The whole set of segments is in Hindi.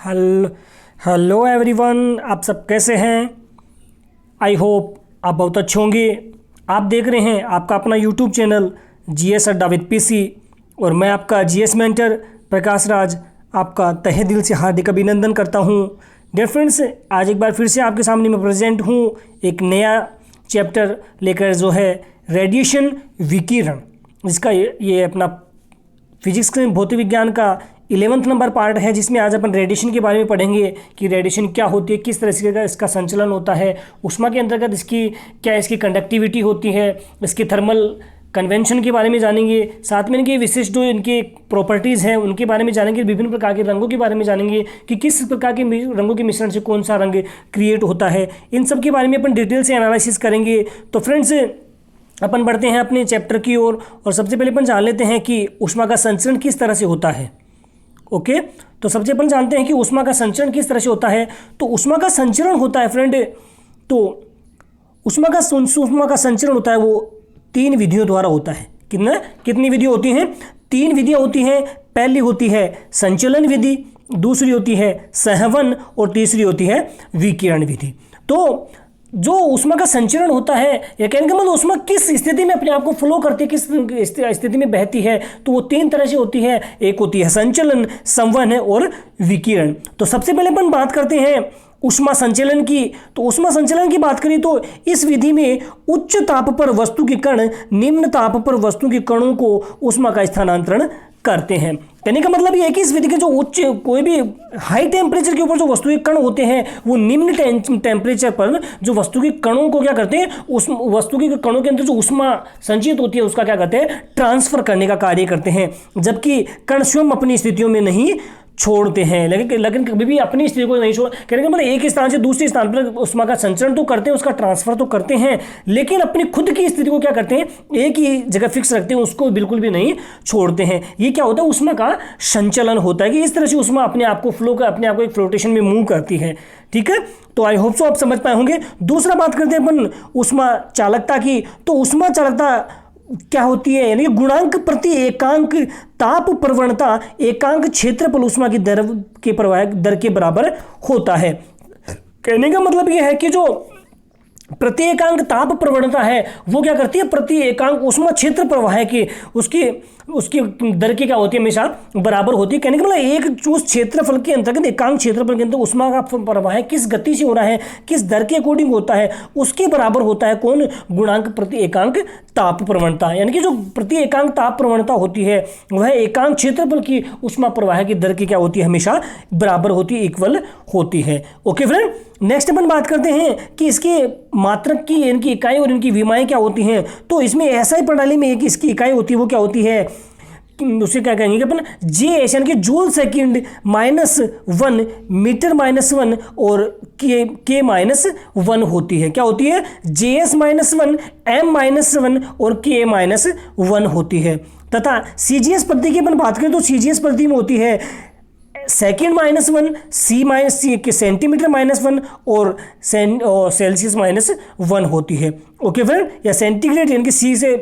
हेलो हेलो एवरीवन, आप सब कैसे हैं। आई होप आप बहुत अच्छे होंगे। आप देख रहे हैं आपका अपना यूट्यूब चैनल जीएस अड्डा विद पीसी और मैं आपका जीएस मेंटर प्रकाश राज आपका तहे दिल से हार्दिक अभिनंदन करता हूं। डियर फ्रेंड्स, आज एक बार फिर से आपके सामने मैं प्रेजेंट हूं एक नया चैप्टर लेकर, जो है रेडिएशन विकिरण, जिसका ये अपना फिजिक्स के भौतिक विज्ञान का 11वां नंबर पार्ट है, जिसमें आज अपन रेडिएशन के बारे में पढ़ेंगे कि रेडिएशन क्या होती है, किस तरह से इसका संचलन होता है, ऊष्मा के अंतर्गत इसकी कंडक्टिविटी होती है, इसके थर्मल कन्वेंशन के बारे में जानेंगे, साथ में इनके विशिष्ट जो इनके प्रॉपर्टीज़ हैं उनके बारे में जानेंगे, विभिन्न प्रकार के रंगों के बारे में जानेंगे कि किस प्रकार के रंगों के मिश्रण से कौन सा रंग क्रिएट होता है। इन सब के बारे में अपन डिटेल से एनालिसिस करेंगे। तो फ्रेंड्स, अपन बढ़ते हैं अपने चैप्टर की ओर और सबसे पहले अपन जान लेते हैं कि ऊष्मा का संचरण किस तरह से होता है। ओके, तो सबसे अपन जानते हैं कि ऊष्मा का संचरण किस तरह से होता है। तो ऊष्मा का संचरण होता है फ्रेंड, तो ऊष्मा का संचरण होता है वो 3 विधियों द्वारा होता है। कितनी विधियाँ होती हैं? 3 विधियाँ होती हैं। पहली होती है संचलन विधि, दूसरी होती है संवहन और तीसरी होती है विकिरण विधि। तो जो ऊष्मा का संचरण होता है, या कहने का मतलब ऊष्मा किस स्थिति में अपने आप को फ्लो करती है, किस स्थिति में बहती है, तो वो 3 तरह से होती है। एक होती है संचलन, संवहन और विकिरण। तो सबसे पहले अपन बात करते हैं ऊष्मा संचलन की। तो ऊष्मा संचलन की बात करें तो इस विधि में उच्च ताप पर वस्तु के कण निम्न ताप पर वस्तु के कणों को ऊष्मा का स्थानांतरण करते हैं। कहने का मतलब ये है कि इस विधि के जो कोई भी हाई टेम्परेचर के ऊपर जो वस्तु के कण होते हैं, वो निम्न टेम्परेचर पर जो वस्तु के कणों को क्या करते हैं, उस वस्तु के कणों के अंदर जो ऊष्मा संचित होती है उसका क्या करते हैं, ट्रांसफर करने का कार्य करते हैं। जबकि कण स्वयं अपनी स्थितियों में नहीं छोड़ते हैं, लेकिन कभी भी अपनी स्थिति को नहीं छोड़, कहने का मतलब एक स्थान से दूसरे स्थान पर ऊष्मा का संचरण तो करते हैं, उसका ट्रांसफर तो करते हैं, लेकिन अपनी खुद की स्थिति को क्या करते हैं, एक ही जगह फिक्स रखते हैं, उसको बिल्कुल भी नहीं छोड़ते हैं। ये क्या होता है, ऊष्मा का संचलन होता है कि इस तरह से ऊष्मा अपने आप को अपने आप को एक फ्लोटेशन में मूव करती है। ठीक है, तो आई होप सो आप समझ पाए होंगे। दूसरा बात करते हैं अपन ऊष्मा चालकता की। तो ऊष्मा चालकता क्या होती है, यानी गुणांक प्रति एकांक ताप प्रवणता एकांक क्षेत्रफल ऊष्मा की दर के प्रवाह दर के बराबर होता है। कहने का मतलब यह है कि जो प्रति एकांक ताप प्रवणता है वो क्या करती है, प्रति एकांक ऊष्मा क्षेत्र प्रवाह की उसकी दर की क्या होती है, हमेशा बराबर होती है। कहने का मतलब एक उस क्षेत्रफल के अंतर्गत एकांक क्षेत्रफल के अंदर ऊष्मा का प्रवाह किस गति से हो रहा है, किस दर के अकॉर्डिंग होता है, उसके बराबर होता है कौन, गुणांक प्रति एकांक ताप प्रवणता। यानी कि जो प्रति एकांक ताप प्रवणता होती है वह एकांक क्षेत्रफल की ऊष्मा प्रवाह की दर की क्या होती है, हमेशा बराबर होती है, इक्वल होती है। ओके फ्रेंड, नेक्स्ट अपन बात करते हैं कि इसके मात्रक की, इनकी इकाई और इनकी विमाएं क्या होती हैं। तो इसमें ऐसा ही प्रणाली में एक इसकी इकाई होती है, वो क्या होती है, उसे क्या कहेंगे कि अपन जे यानी कि जूल सेकंड -1 मीटर -1 और के -1 होती है। क्या होती है, JS -1 M -1 और K -1 होती है। तथा CGS पद्धति की अपन बात करें तो CGS पद्धति में होती है सेकेंड -1 C के सेंटीमीटर -1 और सेल्सियस -1 होती है। ओके फ्रेंड, या सेंटीग्रेड यानी कि C से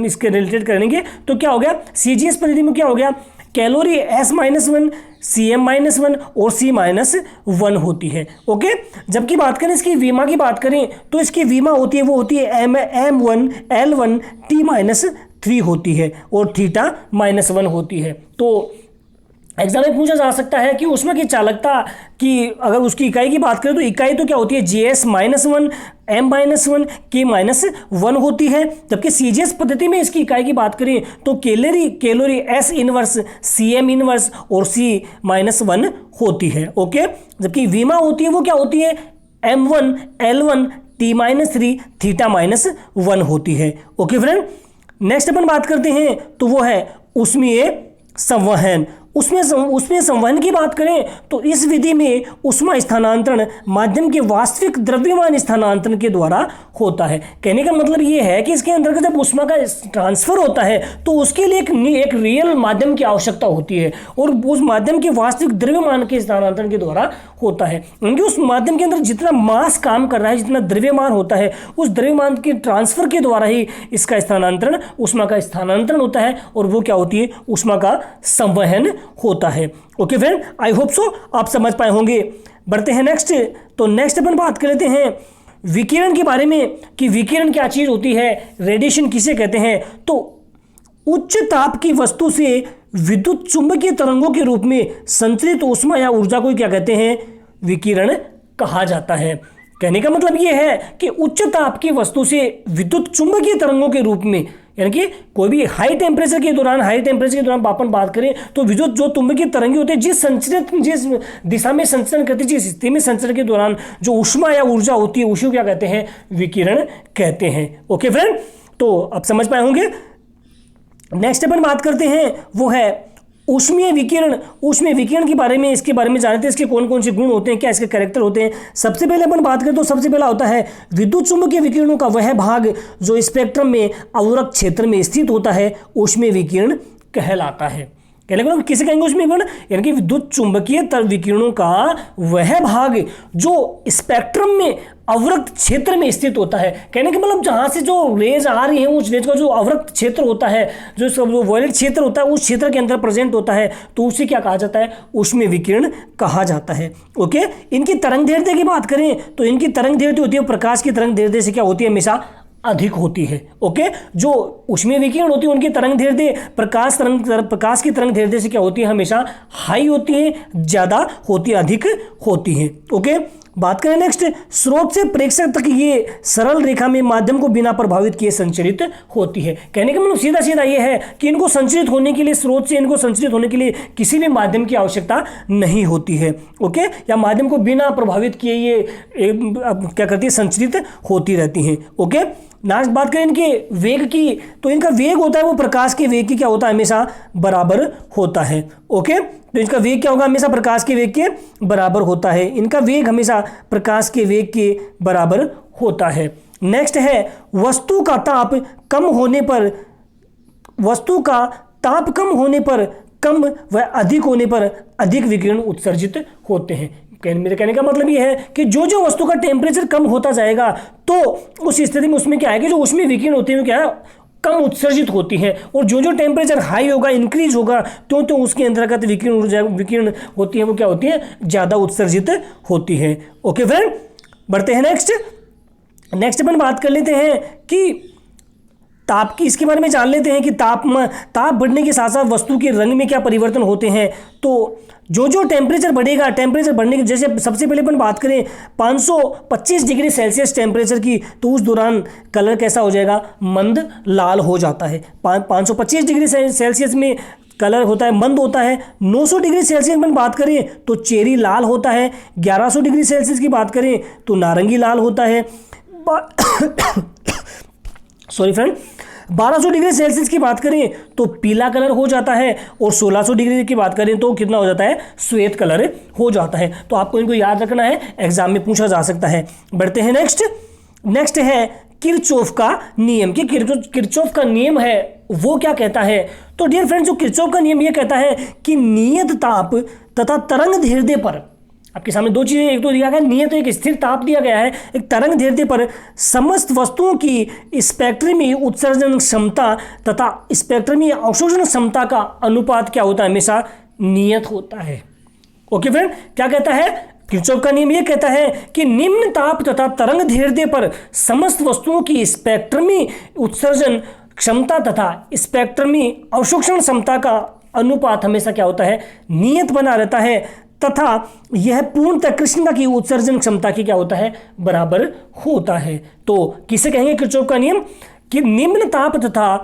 इसके रिलेटेड करेंगे तो क्या हो गया, CGS पद्धति में क्या हो गया, कैलोरी S -1 CM -1 और C -1 होती है। ओके, जबकि बात करें इसकी वीमा की बात करें तो इसकी वीमा होती है वो होती है M1 L1 T-3 होती है और थीटा -1 होती है। तो एग्जाम में पूछा जा सकता है कि ऊष्मा की चालकता की अगर उसकी इकाई की बात करें तो इकाई तो क्या होती है, JS -1 M -1 K -1 होती है। जबकि CGS पद्धति में इसकी इकाई की बात करें तो calorie S inverse CM inverse और C -1 होती है। ओके, जबकि वीमा होती है वो क्या होती है, M1 L1 T-3 थीटा -1 होती है। ओके फ्रेंड, नेक्स्ट अपन बात करते हैं तो वो है ऊष्मीय संवहन। उसमें संवहन की बात करें तो इस विधि में ऊष्मा स्थानांतरण माध्यम के वास्तविक द्रव्यमान स्थानांतरण के द्वारा होता है। कहने का मतलब ये है कि इसके अंतर्गत जब ऊष्मा का ट्रांसफर होता है तो उसके लिए एक रियल माध्यम की आवश्यकता होती है और उस माध्यम के वास्तविक द्रव्यमान के स्थानांतरण के द्वारा होता है। क्योंकि उस माध्यम के अंदर जितना मास काम कर रहा है, जितना द्रव्यमान होता है, उस द्रव्यमान के ट्रांसफर के द्वारा ही इसका स्थानांतरण, ऊष्मा का स्थानांतरण होता है और वो क्या होती है, ऊष्मा का संवहन होता है। Okay friend, I hope so आप समझ पाए होंगे। बढ़ते हैं नेक्स्ट। तो नेक्स्ट अपन बात कर लेते हैं विकिरण के बारे में कि विकिरण क्या चीज़ होती है, रेडिएशन किसे कहते हैं। तो उच्च ताप की वस्तु से विद्युत चुंबकीय तरंगों के रूप में संचरित ऊष्मा या ऊर्जा को क्या कहते हैं, विकिरण कहा जाता है। कहने का मतलब यह है कि उच्च ताप की वस्तु से विद्युत चुंबकीय तरंगों के रूप में, यानी कि कोई भी हाई टेम्परेचर के दौरान अपन बात करें तो विद्युत जो चुंबकीय तरंगे होते हैं जिस दिशा में संचरण करती है, जिस स्थिति में संचरण के दौरान जो ऊष्मा या ऊर्जा होती है उसी को क्या कहते हैं, विकिरण कहते हैं। ओके फ्रेंड, तो अब समझ पाए होंगे। नेक्स्ट अपन बात करते हैं वो है ऊष्मीय विकिरण। ऊष्मीय विकिरण के बारे में, इसके बारे में जानते हैं, इसके कौन कौन से गुण होते हैं, क्या इसके कैरेक्टर होते हैं। सबसे पहले अपन बात करें तो सबसे पहला होता है विद्युत चुंबकीय विकिरणों का वह भाग जो स्पेक्ट्रम में अवरक्त क्षेत्र में स्थित होता है ऊष्मीय विकिरण कहलाता है। कहने का मतलब किसे कहेंगे ऊष्मीय विकिरण, यानी कि विद्युत चुंबकीय विकिरणों का वह भाग जो स्पेक्ट्रम में अवरक्त क्षेत्र में स्थित होता है। कहने का मतलब जहां से जो रेज आ रही है उस रेज का जो अवरक्त क्षेत्र होता है, जो वॉयलेट क्षेत्र होता है, उस क्षेत्र के अंदर प्रेजेंट होता है, तो उसे क्या कहा जाता है, ऊष्मीय विकिरण कहा जाता है। ओके, इनकी तरंग दैर्ध्य की बात करें तो इनकी तरंग दैर्ध्य होती है प्रकाश की तरंग दैर्ध्य से क्या होती है, हमेशा अधिक होती है। ओके, जो ऊष्मीय विकिरण होती है उनकी तरंग दैर्ध्य प्रकाश की तरंग दैर्ध्य से क्या होती है, हमेशा हाई होती है, ज्यादा होती है, अधिक होती है। ओके, बात करें नेक्स्ट, स्रोत से प्रेक्षक तक ये सरल रेखा में माध्यम को बिना प्रभावित किए संचरित होती है। कहने का मतलब सीधा सीधा ये है कि इनको संचरित होने के लिए, स्रोत से इनको संचरित होने के लिए किसी भी माध्यम की आवश्यकता नहीं होती है। ओके, या माध्यम को बिना प्रभावित किए ये क्या करती है, संचरित होती रहती हैं। ओके, नेक्स्ट बात करें इनके वेग की, तो इनका वेग होता है वो प्रकाश के वेग की क्या होता है, हमेशा बराबर होता है। ओके, तो इसका वेग क्या होगा, हमेशा प्रकाश के वेग के बराबर होता है। इनका वेग हमेशा प्रकाश के वेग के बराबर होता है। नेक्स्ट है वस्तु का ताप कम होने पर कम व अधिक होने पर अधिक विकिरण उत्सर्जित होते हैं। मेरे कहने का मतलब ये है कि जो जो वस्तु का टेम्परेचर कम होता जाएगा तो उस स्थिति में उसमें क्या है कि जो उसमें विकिरण होते हैं क्या है, कम उत्सर्जित होती है, और जो जो टेम्परेचर हाई होगा, इंक्रीज होगा, तो उसके अंतर्गत विकिरण होती है वो क्या होती है, ज़्यादा उत्सर्जित होती है। ओके फ्रेंड, बढ़ते हैं नेक्स्ट अपन बात कर लेते हैं कि ताप की, इसके बारे में जान लेते हैं कि ताप बढ़ने के साथ साथ वस्तु के रंग में क्या परिवर्तन होते हैं। तो जो जो टेम्परेचर बढ़ेगा, टेम्परेचर बढ़ने की, जैसे सबसे पहले अपन बात करें 525 डिग्री सेल्सियस टेम्परेचर की, तो उस दौरान कलर कैसा हो जाएगा, मंद लाल हो जाता है। 525 डिग्री सेल्सियस में कलर होता है, मंद होता है। 900 डिग्री सेल्सियस में बात करें तो चेरी लाल होता है। 1100 डिग्री सेल्सियस की बात करें तो नारंगी लाल होता है। सॉरी फ्रेंड, 1200 डिग्री सेल्सियस की बात करें तो पीला कलर हो जाता है, और 1600 डिग्री की बात करें तो कितना हो जाता है, श्वेत कलर हो जाता है। तो आपको इनको याद रखना है, एग्जाम में पूछा जा सकता है। बढ़ते हैं नेक्स्ट है किरचॉफ का नियम। कि किरचॉफ का नियम है वो क्या कहता है। तो डियर फ्रेंड्स, जो किरचॉफ का नियम ये कहता है कि नियत ताप तथा तरंग दैर्ध्य पर, आपके सामने दो चीजें, एक तो दिया गया नियत, एक स्थिर ताप दिया गया है, एक तरंग दैर्ध्य पर समस्त वस्तुओं की स्पेक्ट्रमी उत्सर्जन क्षमता तथा स्पेक्ट्रमी अवशोषण क्षमता का अनुपात क्या होता है, हमेशा नियत होता है। ओके फ्रेंड, क्या कहता है किरचॉफ का नियम, यह कहता है कि निम्न ताप तथा तरंग दैर्ध्य पर समस्त वस्तुओं की स्पेक्ट्रमी उत्सर्जन क्षमता तथा स्पेक्ट्रमी अवशोषण क्षमता का अनुपात हमेशा क्या होता है, नियत बना रहता है, तथा यह पूर्णतः कृष्णिका की उत्सर्जन क्षमता की क्या होता है, बराबर होता है। तो किसे कहेंगे किरचॉफ का नियम, कि निम्न ताप तथा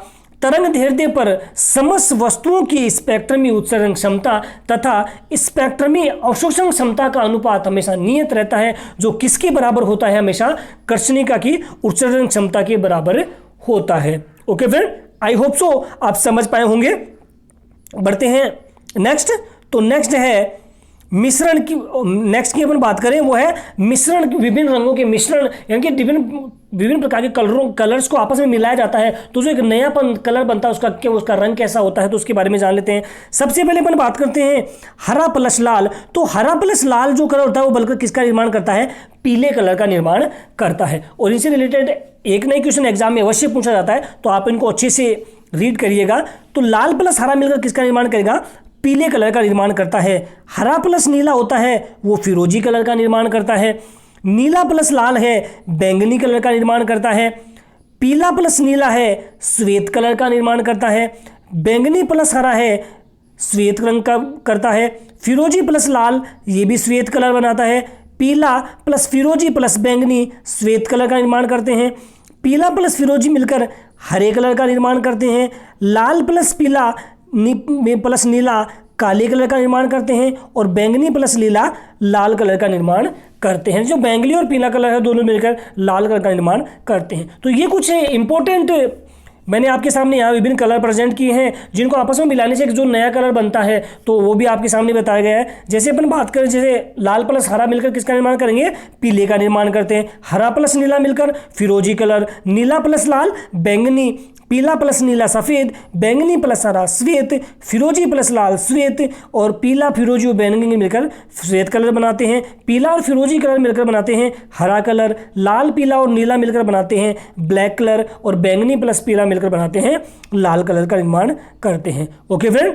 तरंग दैर्ध्य पर समस्त वस्तुओं की स्पेक्ट्रमी उत्सर्जन क्षमता तथा स्पेक्ट्रमी अवशोषण क्षमता का अनुपात हमेशा नियत रहता है, जो किसके बराबर होता है, हमेशा कृष्णिका की उत्सर्जन क्षमता के बराबर होता है। Okay friend, I hope so आप समझ पाए होंगे। बढ़ते हैं नेक्स्ट। तो नेक्स्ट है मिश्रण की। नेक्स्ट की अपन बात करें वो है मिश्रण, विभिन्न रंगों के मिश्रण, यानी कि विभिन्न प्रकार के कलर्स को आपस में मिलाया जाता है तो जो एक नया कलर बनता है उसका रंग कैसा होता है, तो उसके बारे में जान लेते हैं। सबसे पहले अपन बात करते हैं हरा प्लस लाल। तो हरा प्लस लाल जो कलर होता है वो बल्कि किसका निर्माण करता है, पीले कलर का निर्माण करता है। और इनसे रिलेटेड एक नई क्वेश्चन एग्जाम में अवश्य पूछा जाता है, तो आप इनको अच्छे से रीड करिएगा। तो लाल प्लस हरा मिलकर किसका निर्माण करेगा, पीले कलर का निर्माण करता है। हरा प्लस नीला होता है वो फिरोजी कलर का निर्माण करता है। नीला प्लस लाल है बैंगनी कलर का निर्माण करता है। पीला प्लस नीला है श्वेत कलर का निर्माण करता है। बैंगनी प्लस हरा है श्वेत रंग का करता है। फिरोजी प्लस लाल ये भी श्वेत कलर बनाता है। पीला प्लस फिरोजी प्लस बैंगनी श्वेत कलर का निर्माण करते हैं। पीला प्लस फिरोजी मिलकर हरे कलर का निर्माण करते हैं। लाल प्लस पीला प्लस नीला काले कलर का निर्माण करते हैं। और बैंगनी प्लस नीला लाल कलर का निर्माण करते हैं। जो बैंगनी और पीला कलर है दोनों मिलकर लाल कलर का निर्माण करते हैं। तो ये कुछ इंपॉर्टेंट मैंने आपके सामने यहाँ विभिन्न कलर प्रेजेंट किए हैं जिनको आपस में मिलाने से एक जो नया कलर बनता है तो वो भी आपके सामने बताया गया है। जैसे अपन बात करें, जैसे लाल प्लस हरा मिलकर किसका निर्माण करेंगे, पीले का निर्माण करते हैं। हरा प्लस नीला मिलकर फिरोजी कलर, नीला प्लस लाल बैंगनी, पीला प्लस नीला सफ़ेद, बैंगनी प्लस हरा श्वेत, फिरोजी प्लस लाल श्वेत, और पीला फिरोजी और बैंगनी मिलकर श्वेत कलर बनाते हैं। पीला और फिरोजी कलर मिलकर बनाते हैं हरा कलर। लाल पीला और नीला मिलकर बनाते हैं ब्लैक कलर। और बैंगनी प्लस पीला मिलकर बनाते हैं लाल कलर का निर्माण करते हैं। ओके फ्रेंड,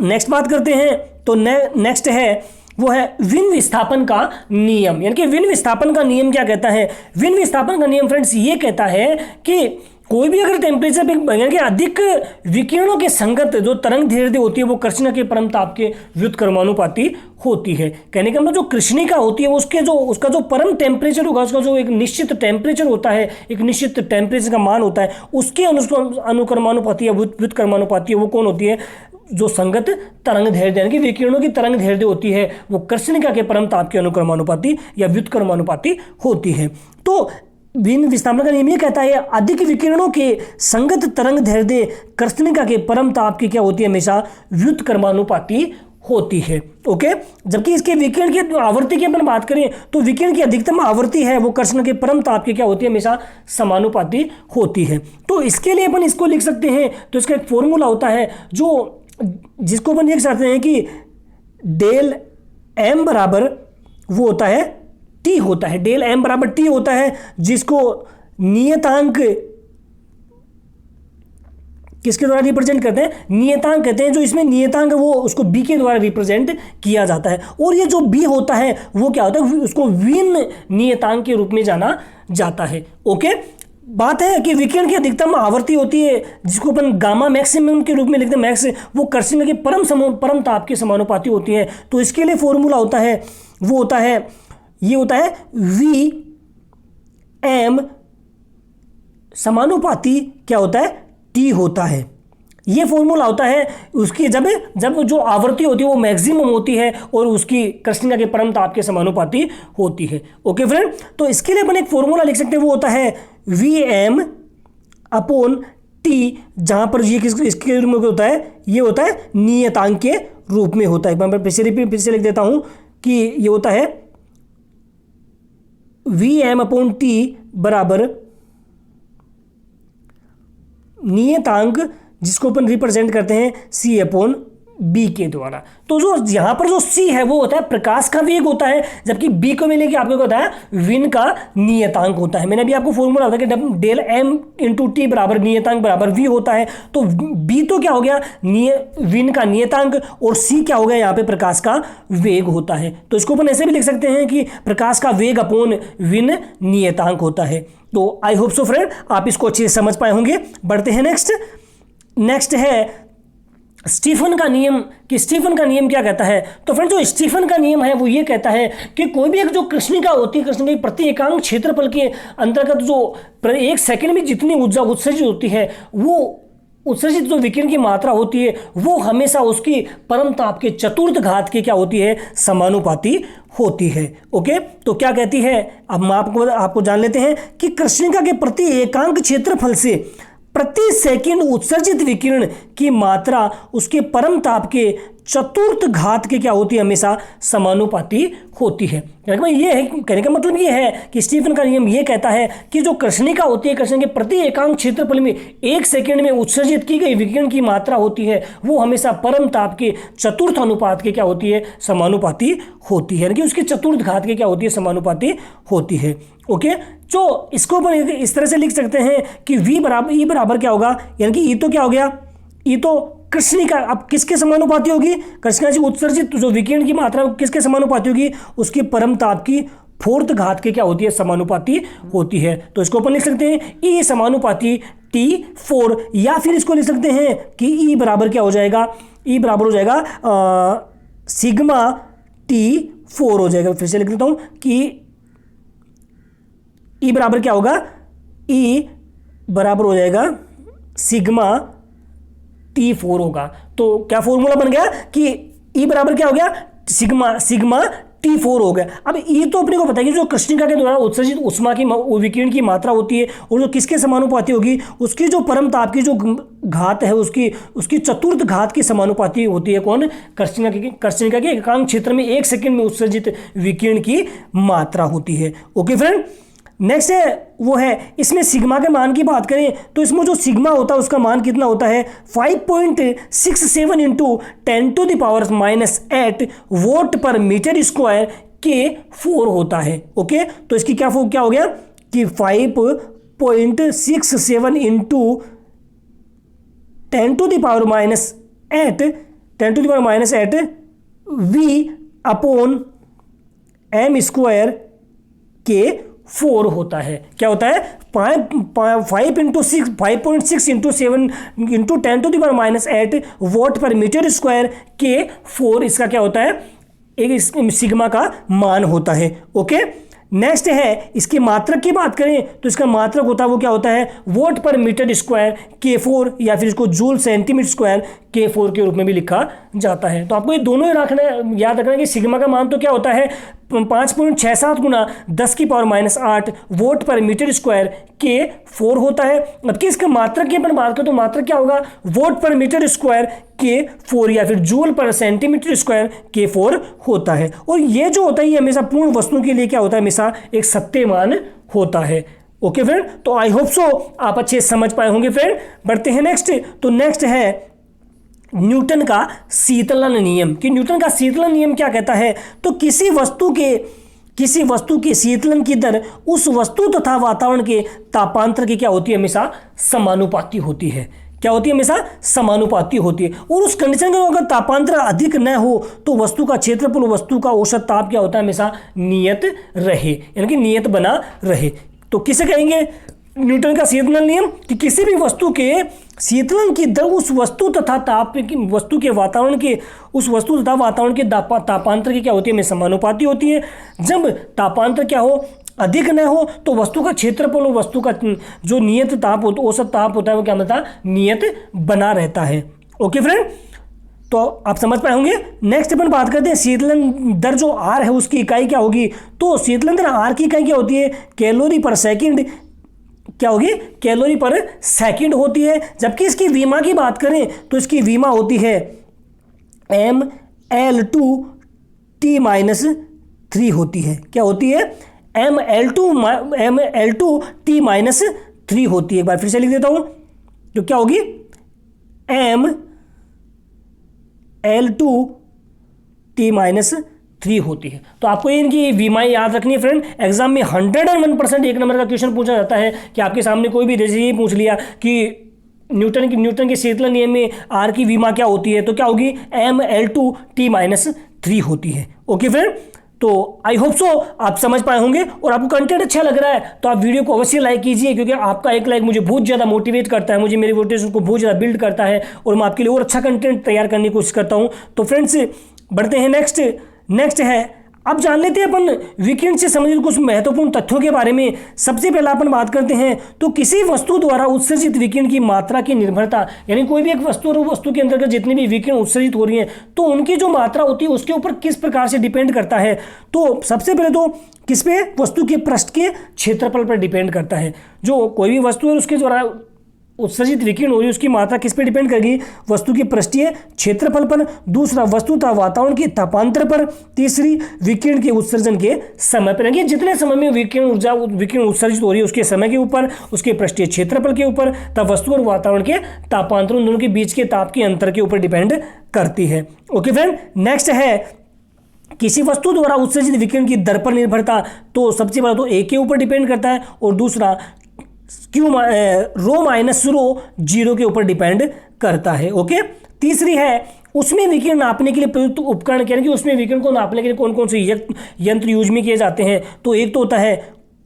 नेक्स्ट बात करते हैं। तो नेक्स्ट है वो है विन विस्थापन का नियम। यानी कि विन विस्थापन का नियम क्या कहता है? विन विस्थापन का नियम फ्रेंड्स ये कहता है कि कोई भी अगर टेम्परेचर पे कि अधिक विकिरणों के संगत जो तरंग धैर्य होती है वो कृष्णिका के परम ताप के व्युत्क्रमानुपाती होती है। कहने का मतलब जो कृष्णिका होती है उसका जो परम टेम्परेचर होगा, उसका जो एक निश्चित टेम्परेचर होता है, एक निश्चित टेम्परेचर का मान होता है, उसके अनुक्रमानुपाती या व्युत्क्रमानुपाती वो कौन होती है? जो संगत तरंग धैर्य यानी कि विकिरणों की तरंग धैर्य होती है वो कृष्णिका के परम ताप के अनुक्रमानुपाती या व्युत्क्रमानुपाती होती है। तो विन विस्थापन का नियम ये कहता है अधिक विकिरणों के संगत तरंग धैर्य कृष्णिका के परम ताप की क्या होती है? हमेशा व्युत्क्रमानुपाती होती है। ओके, जबकि इसके विकिरण की आवृत्ति की अपन बात करें तो विकिरण की अधिकतम आवृत्ति है वो कृष्ण के परम ताप की क्या होती है? हमेशा समानुपाती होती है। तो इसके लिए अपन इसको लिख सकते हैं। तो इसका एक फॉर्मूला होता है जिसको अपन लिख सकते हैं कि डेल एम बराबर वो होता है टी होता है। डेल एम बराबर टी होता है जिसको नियतांक किसके द्वारा रिप्रेजेंट करते हैं? नियतांक कहते हैं। जो इसमें नियतांक वो उसको बी के द्वारा रिप्रेजेंट किया जाता है। और ये जो बी होता है वो क्या होता है? उसको विन नियतांक के रूप में जाना जाता है। ओके, बात है कि विकिरण की अधिकतम आवृत्ति होती है जिसको अपन गामा मैक्सिमम के रूप में लिखते हैं। मैक्स वो कृष्णिका के परम ताप के समानुपाती होती है। तो इसके लिए फॉर्मूला होता है वो होता है ये होता है वी एम समानुपाती क्या होता है? टी होता है। ये फॉर्मूला होता है उसकी जब जो आवृत्ति होती है वो मैक्सिमम होती है और उसकी कृष्णिका के परम ताप के समानुपाती होती है। ओके फ्रेंड, तो इसके लिए अपन एक फॉर्मूला लिख सकते हैं वो होता है वी एम अपॉन टी, जहां पर ये इसके रूप में होता है, ये होता है नियतांक के रूप में होता है। एक बार फिर से लिख देता हूं कि ये होता है वी एम अपॉन टी बराबर नियतांक जिसको अपन रिप्रेजेंट करते हैं सी अपॉन बी के द्वारा। तो जो यहाँ पर जो सी है वो होता है प्रकाश का वेग होता है, जबकि बी को मिलेगी आपको क्या होता है? विन का नियतांक होता है। मैंने अभी आपको फॉर्मूला होता है कि डेल एम इंटू टी बराबर नियतांक बराबर वी होता है। तो बी तो क्या हो गया? विन का नियतांक, और सी क्या हो गया? यहाँ पे प्रकाश का वेग होता है। तो इसको अपन ऐसे भी लिख सकते हैं कि प्रकाश का वेग अपॉन विन नियतांक होता है। तो आई होप सो फ्रेंड आप इसको अच्छे से समझ पाए होंगे। बढ़ते हैं नेक्स्ट है स्टीफन का नियम। कि स्टीफन का नियम क्या कहता है? तो फ्रेंड जो स्टीफन का नियम है वो ये कहता है कि कोई भी एक जो कृष्णिका होती है, कृष्णिका की प्रति एकांक क्षेत्रफल के अंतर्गत जो एक सेकंड में जितनी ऊर्जा उत्सर्जित होती है वो उत्सर्जित जो विकिरण की मात्रा होती है वो हमेशा उसकी परम ताप के चतुर्थ घात की क्या होती है? समानुपाती होती है। ओके, तो क्या कहती है? अब हम आपको जान लेते हैं कि कृष्णिका के प्रति एकांक क्षेत्रफल से प्रति सेकंड उत्सर्जित विकिरण की मात्रा उसके परम ताप के चतुर्थ घात के क्या होती है? हमेशा समानुपाती होती है। कहने का मतलब ये है कि स्टीफन का नियम ये कहता है कि जो कृष्णिका होती है, कृष्णिका के प्रति एकांक क्षेत्रफल में एक सेकंड में उत्सर्जित की गई विकिरण की मात्रा होती है वो हमेशा परम ताप के चतुर्थ अनुपात के क्या होती है? समानुपाती होती है। यानी कि उसके चतुर्थ घात के क्या होती है? समानुपाती होती है। ओके, तो इसको अपन इस तरह से लिख सकते हैं कि वी बराबर ई बराबर क्या होगा? यानी कि ई तो क्या हो गया? ई तो कृष्णिका अब किसके समानुपाती होगी? कृष्णिका से उत्सर्जित जो विकिरण की मात्रा किसके समानुपाती होगी? उसकी परम ताप की फोर्थ घात के क्या होती है? समानुपाती होती है। तो इसको अपन लिख सकते हैं E समानुपाती T4, या फिर इसको लिख सकते हैं कि E बराबर क्या हो जाएगा? E बराबर हो जाएगा सिग्मा T4 हो जाएगा। फिर से लिख देता हूं कि E बराबर क्या होगा? E बराबर हो जाएगा सिग्मा T4 होगा। तो क्या फॉर्मूला बन गया कि E बराबर क्या हो गया? सिग्मा T4 हो गया। अब E तो अपने को पता है कि जो कृष्णिका के द्वारा उत्सर्जित ऊष्मा की विकिरण की मात्रा होती है और जो किसके समानुपाती होगी? उसकी जो परम ताप की जो घात है उसकी चतुर्थ घात की समानुपाती होती है। कौन? कृष्णिका के एकांक क्षेत्र में 1 सेकंड में उत्सर्जित विकिरण की मात्रा होती है। ओके फ्रेंड, नेक्स्ट है वो है इसमें सिग्मा के मान की बात करें तो इसमें जो सिग्मा होता है उसका मान कितना होता है? 5.67 इंटू 10⁻⁻8 वोट पर मीटर स्क्वायर K4 होता है। ओके, तो इसकी क्या हो गया कि 5.67 into 10⁻⁸ V upon m square K4 होता है। क्या होता है? 5 इंटू 6 5.6 इंटू 7 इंटू 10⁻⁸ वोट पर मीटर स्क्वायर K4 इसका क्या होता है? एक सिग्मा का मान होता है। ओके, नेक्स्ट है इसकी मात्रक की बात करें तो इसका मात्रक होता है वो क्या होता है? वोट पर मीटर स्क्वायर K4, या फिर इसको जूल सेंटीमीटर स्क्वायर K4 के रूप में भी लिखा जाता है। तो आपको ये दोनों ही याद रखना है कि सिग्मा का मान तो क्या होता है? 5.67 गुना 10⁻⁸ वोट पर मीटर स्क्वायर K4 होता है। अब कि इसका मात्रक की अपन बात करें तो मात्रक क्या होगा? वोट पर मीटर स्क्वायर K4 या फिर जूल पर सेंटीमीटर स्क्वायर K4 होता है। और ये जो होता है ये हमेशा पूर्ण वस्तु के लिए क्या होता है? हमेशा एक सत्य मान होता है। ओके फ्रेंड, तो आई होप सो आप अच्छे समझ पाए होंगे फ्रेंड। बढ़ते हैं नेक्स्ट। तो नेक्स्ट है न्यूटन का शीतलन नियम। कि न्यूटन का शीतलन नियम क्या कहता है? तो किसी वस्तु के शीतलन की दर उस वस्तु तथा वातावरण के तापांतर की क्या होती है? हमेशा समानुपाती होती है। क्या होती है? हमेशा समानुपाती होती है। और उस कंडीशन में अगर तापांतर अधिक न हो तो वस्तु का क्षेत्रफल वस्तु का औसत ताप क्या होता है? हमेशा नियत रहे, यानी कि नियत बना रहे। तो किसे कहेंगे न्यूटन का शीतलन नियम? कि किसी भी वस्तु के शीतलन की दर उस वस्तु तथा वस्तु के वातावरण के तापांतर की क्या होती है? में समानुपाती होती है। जब तापांतर क्या हो? अधिक न हो तो वस्तु का क्षेत्रफल और वस्तु का जो नियत ताप होता औसत ताप होता है वो क्या होता है? नियत बना रहता है। ओके फ्रेंड, तो आप समझ पाए होंगे। नेक्स्ट अपन बात करते हैं शीतलन दर जो R है उसकी इकाई क्या होगी? तो शीतलन दर R की इकाई क्या होती है? कैलोरी पर सेकंड क्या होगी? कैलोरी पर सेकंड होती है। जबकि इसकी वीमा की बात करें तो इसकी वीमा होती है mL2T-3 होती है। क्या होती है? mL2T-3 होती है। एक बार फिर से लिख देता हूं, तो क्या होगी? mL2T-3 होती है। तो आपको इनकी वीमाएं याद रखनी है फ्रेंड। एग्जाम में 101% एक नंबर का क्वेश्चन पूछा जाता है कि आपके सामने कोई भी जैसे ये पूछ लिया कि न्यूटन के शीतलन नियम में R की वीमा क्या होती है? तो क्या होगी? mL2T-3 होती है। ओके फ्रेंड, तो आई होप सो आप समझ पाए होंगे। और आपको कंटेंट अच्छा लग रहा है तो आप वीडियो को अवश्य लाइक कीजिए, क्योंकि आपका एक लाइक मुझे बहुत ज़्यादा मोटिवेट करता है, मुझे मेरी मोटिवेशन को बहुत ज़्यादा बिल्ड करता है और मैं आपके लिए और अच्छा कंटेंट तैयार करने की कोशिश करता हूँ। तो फ्रेंड्स बढ़ते हैं नेक्स्ट है अब जान लेते हैं अपन विकिरण से संबंधित कुछ महत्वपूर्ण तथ्यों के बारे में। सबसे पहला अपन बात करते हैं तो किसी वस्तु द्वारा उत्सर्जित विकिरण की मात्रा की निर्भरता, यानी कोई भी एक वस्तु और वस्तु के अंतर्गत जितनी भी विकिरण उत्सर्जित हो रही है तो उनकी जो मात्रा होती है उसके ऊपर किस प्रकार से डिपेंड करता है? तो सबसे पहले तो किस पे? वस्तु के पृष्ठ के क्षेत्रफल पर डिपेंड करता है। जो कोई भी वस्तु है उसके द्वारा उत्सर्जित विकिरण हो रही है उसकी मात्रा किस पे डिपेंड करेगी? वस्तु के पृष्ठीय क्षेत्रफल पर। दूसरा वस्तु तथा वातावरण के तापांतर पर। तीसरी विकिरण के उत्सर्जन के समय पर, यानी जितने समय में विकिरण उत्सर्जित हो रही है उसके समय के ऊपर, उसके पृष्ठीय क्षेत्रफल के ऊपर, तथा वस्तु और वातावरण के तापांतर दोनों के बीच के ताप के अंतर के ऊपर डिपेंड करती है। ओके फ्रेंड, नेक्स्ट है किसी वस्तु द्वारा उत्सर्जित विकिरण की दर पर निर्भरता। तो सबसे पहला तो A के ऊपर डिपेंड करता है और दूसरा रो माइनस रो जीरो के ऊपर डिपेंड करता है। ओके, तीसरी है उसमें विकिरण नापने के लिए प्रयुक्त उपकरण, यानी कि उसमें विकिरण को नापने के लिए कौन कौन से यंत्र यूज में किए जाते हैं। तो एक तो होता है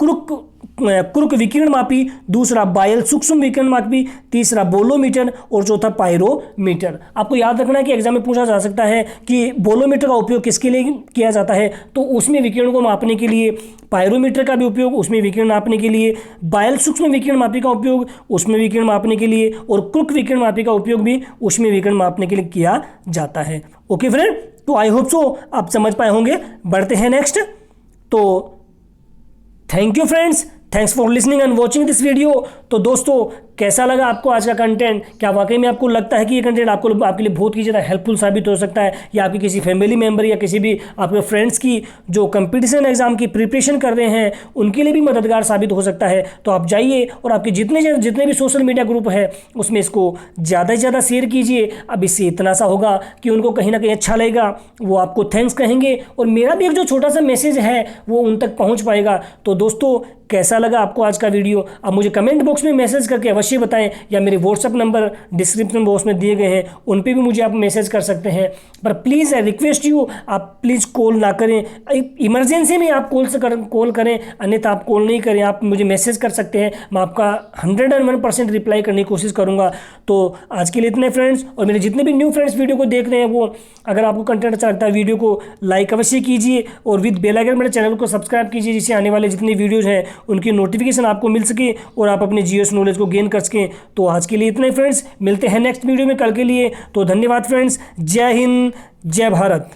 क्रुक विकिरण मापी, दूसरा बायल सूक्ष्म विकिरण मापी, तीसरा बोलोमीटर और चौथा पायरोमीटर। आपको याद रखना है कि एग्जाम में पूछा जा सकता है कि बोलोमीटर का उपयोग किसके लिए किया जाता है, तो उसमें विकिरण को मापने के लिए, पायरोमीटर का भी उपयोग उसमें विकिरण मापने के लिए, बायल सूक्ष्म विकिरण मापी का उपयोग उसमें विकिरण मापने के लिए, और क्रुक विकिरण मापी का उपयोग भी उसमें विकिरण मापने के लिए किया जाता है। ओके फ्रेंड, तो आई होप सो आप समझ पाए होंगे। बढ़ते हैं नेक्स्ट। तो thank you friends, thanks for listening and watching this video. तो दोस्तों कैसा लगा आपको आज का कंटेंट? क्या वाकई में आपको लगता है कि ये कंटेंट आपके लिए बहुत ही ज़्यादा हेल्पफुल साबित हो सकता है, या आपकी किसी फैमिली मेम्बर या किसी भी आपके फ्रेंड्स की जो कंपटीशन एग्जाम की प्रिपरेशन कर रहे हैं उनके लिए भी मददगार साबित हो सकता है? तो आप जाइए और आपके जितने भी सोशल मीडिया ग्रुप है उसमें इसको ज़्यादा से ज़्यादा शेयर कीजिए। अब इससे इतना सा होगा कि उनको कहीं ना कहीं अच्छा लगेगा, वो आपको थैंक्स कहेंगे, और मेरा भी एक जो छोटा सा मैसेज है वो उन तक पहुँच पाएगा। तो दोस्तों कैसा लगा आपको आज का वीडियो? आप मुझे कमेंट बॉक्स में मैसेज करके अवश्य बताएं, या मेरे व्हाट्सअप नंबर डिस्क्रिप्शन बॉक्स में दिए गए हैं उन पे भी मुझे आप मैसेज कर सकते हैं। पर प्लीज़ आई रिक्वेस्ट यू, आप प्लीज़ कॉल ना करें। इमरजेंसी में आप कॉल करें, अन्यथा आप कॉल नहीं करें, आप मुझे मैसेज कर सकते हैं। मैं आपका 101% रिप्लाई करने की कोशिश करूँगा। तो आज के लिए इतने फ्रेंड्स, और मेरे जितने भी न्यू फ्रेंड्स वीडियो को देख रहे हैं वो, अगर आपको कंटेंट अच्छा लगता है वीडियो को लाइक अवश्य कीजिए, और विद बेल आइकन मेरे चैनल को सब्सक्राइब कीजिए, जिससे आने वाले जितने वीडियोज़ हैं उनकी नोटिफिकेशन आपको मिल सके और आप अपने जीएस नॉलेज को गेन कर सकें। तो आज के लिए इतने फ्रेंड्स, मिलते हैं नेक्स्ट वीडियो में कल के लिए। तो धन्यवाद फ्रेंड्स, जय हिंद, जय भारत।